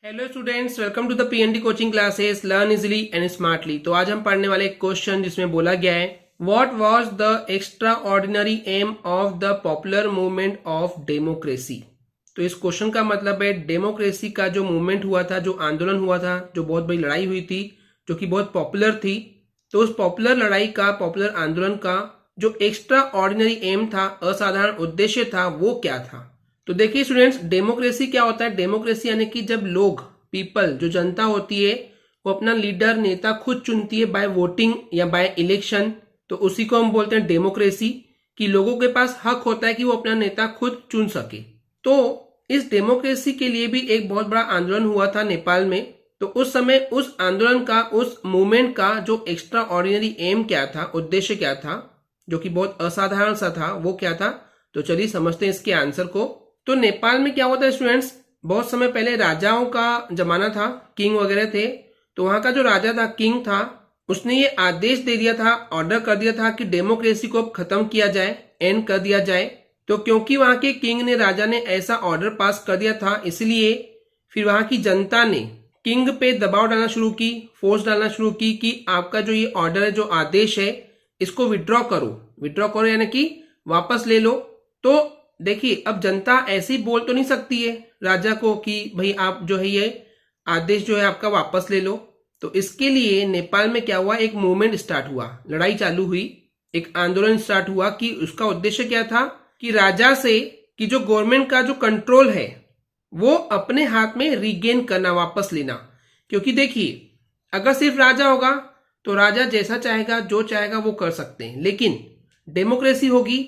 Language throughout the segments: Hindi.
Hello students, welcome to the PND coaching classes learn easily and smartly. तो आज हम पढ़ने वाले एक क्वेश्चन जिसमें बोला गया है what was the extraordinary aim of the popular movement of democracy. तो इस क्वेश्चन का मतलब है डेमोक्रेसी का जो मूवमेंट हुआ था, जो आंदोलन हुआ था, जो बहुत बड़ी लड़ाई हुई थी, जो कि बहुत पॉपुलर थी। तो उस पॉपुलर लड़ाई का, पॉपुलर आंदोलन का जो एक्स्ट्रा ऑर्डिनरी एम था, असाधारण उद्देश्य था, वो क्या था। तो देखिए स्टूडेंट्स, डेमोक्रेसी क्या होता है। डेमोक्रेसी यानी कि जब लोग, पीपल, जो जनता होती है, वो अपना लीडर, नेता खुद चुनती है बाय वोटिंग या बाय इलेक्शन। तो उसी को हम बोलते हैं डेमोक्रेसी, कि लोगों के पास हक होता है कि वो अपना नेता खुद चुन सके। तो इस डेमोक्रेसी के लिए भी एक बहुत बड़ा आंदोलन हुआ था नेपाल में। तो उस समय उस आंदोलन का, उस मूवमेंट का जो एक्स्ट्रा ऑर्डिनरी एम क्या था, उद्देश्य क्या था, जो कि बहुत असाधारण सा था, वो क्या था। तो चलिए समझते हैं इसके आंसर को। तो नेपाल में क्या होता है स्टूडेंट्स, बहुत समय पहले राजाओं का जमाना था, किंग वगैरह थे। तो वहां का जो राजा था, किंग था, उसने ये आदेश दे दिया था, ऑर्डर कर दिया था कि डेमोक्रेसी को अब खत्म किया जाए, एंड कर दिया जाए। तो क्योंकि वहां के किंग ने, राजा ने ऐसा ऑर्डर पास कर दिया था, इसलिए फिर वहां की जनता ने किंग पे दबाव डालना शुरू की, फोर्स डालना शुरू की कि आपका जो ये ऑर्डर है, जो आदेश है, इसको विड्रॉ करो। विड्रॉ करो यानी कि वापस ले लो। तो देखिए, अब जनता ऐसे ही बोल तो नहीं सकती है राजा को कि भाई आप जो है ये आदेश जो है आपका वापस ले लो। तो इसके लिए नेपाल में क्या हुआ, एक मूवमेंट स्टार्ट हुआ, लड़ाई चालू हुई, एक आंदोलन स्टार्ट हुआ। कि उसका उद्देश्य क्या था कि राजा से, कि जो गवर्नमेंट का जो कंट्रोल है वो अपने हाथ में रीगेन करना, वापस लेना। क्योंकि देखिए, अगर सिर्फ राजा होगा तो राजा जैसा चाहेगा, जो चाहेगा वो कर सकते हैं। लेकिन डेमोक्रेसी होगी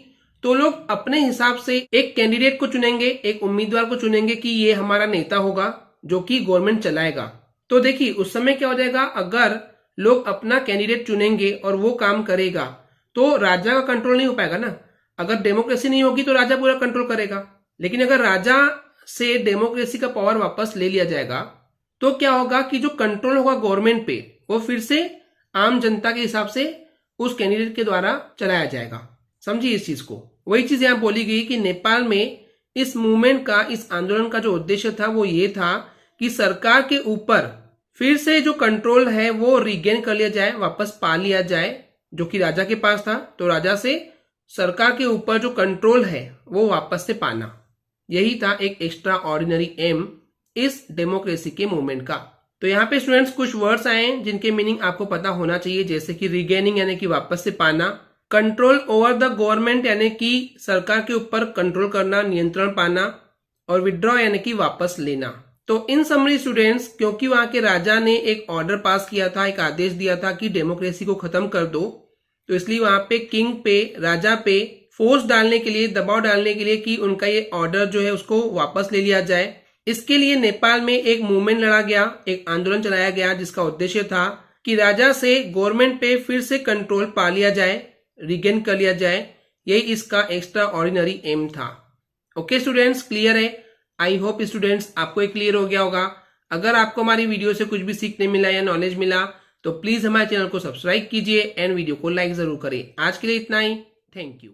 तो लोग अपने हिसाब से एक कैंडिडेट को चुनेंगे, एक उम्मीदवार को चुनेंगे कि ये हमारा नेता होगा जो कि गवर्नमेंट चलाएगा। तो देखिए, उस समय क्या हो जाएगा, अगर लोग अपना कैंडिडेट चुनेंगे और वो काम करेगा तो राजा का कंट्रोल नहीं हो पाएगा ना। अगर डेमोक्रेसी नहीं होगी तो राजा पूरा कंट्रोल करेगा। लेकिन अगर राजा से डेमोक्रेसी का पावर वापस ले लिया जाएगा तो क्या होगा कि जो कंट्रोल होगा गवर्नमेंट पे, वो फिर से आम जनता के हिसाब से उस कैंडिडेट के द्वारा चलाया जाएगा। समझिए इस चीज को। वही चीज यहां बोली गई कि नेपाल में इस मूवमेंट का, इस आंदोलन का जो उद्देश्य था वो ये था कि सरकार के ऊपर फिर से जो कंट्रोल है वो रिगेन कर लिया जाए, वापस पा लिया जाए, जो कि राजा के पास था। तो राजा से सरकार के ऊपर जो कंट्रोल है वो वापस से पाना, यही था एक एक्स्ट्रा ऑर्डिनरी एम इस डेमोक्रेसी के मूवमेंट का। तो यहाँ पे स्टूडेंट्स कुछ वर्ड्स आए हैं जिनके मीनिंग आपको पता होना चाहिए, जैसे कि रिगेनिंग यानी कि वापस से पाना, कंट्रोल ओवर द गवर्नमेंट यानी कि सरकार के ऊपर कंट्रोल करना, नियंत्रण पाना, और विड्रॉ यानी कि वापस लेना। तो इन समरी स्टूडेंट्स, क्योंकि वहां के राजा ने एक ऑर्डर पास किया था, एक आदेश दिया था कि डेमोक्रेसी को खत्म कर दो, तो इसलिए वहां पे किंग पे, राजा पे फोर्स डालने के लिए, दबाव डालने के लिए कि उनका ये ऑर्डर जो है उसको वापस ले लिया जाए। इसके लिए नेपाल में एक मूवमेंट लड़ा गया, एक आंदोलन चलाया गया, जिसका उद्देश्य था कि राजा से गवर्नमेंट पे फिर से कंट्रोल पा लिया जाए, रिगेन कर लिया जाए। यही इसका एक्स्ट्रा ऑर्डिनरी एम था। ओके स्टूडेंट्स, क्लियर है। आई होप स्टूडेंट्स आपको एक क्लियर हो गया होगा। अगर आपको हमारी वीडियो से कुछ भी सीखने मिला या नॉलेज मिला तो प्लीज हमारे चैनल को सब्सक्राइब कीजिए एंड वीडियो को लाइक जरूर करें। आज के लिए इतना ही। Thank you.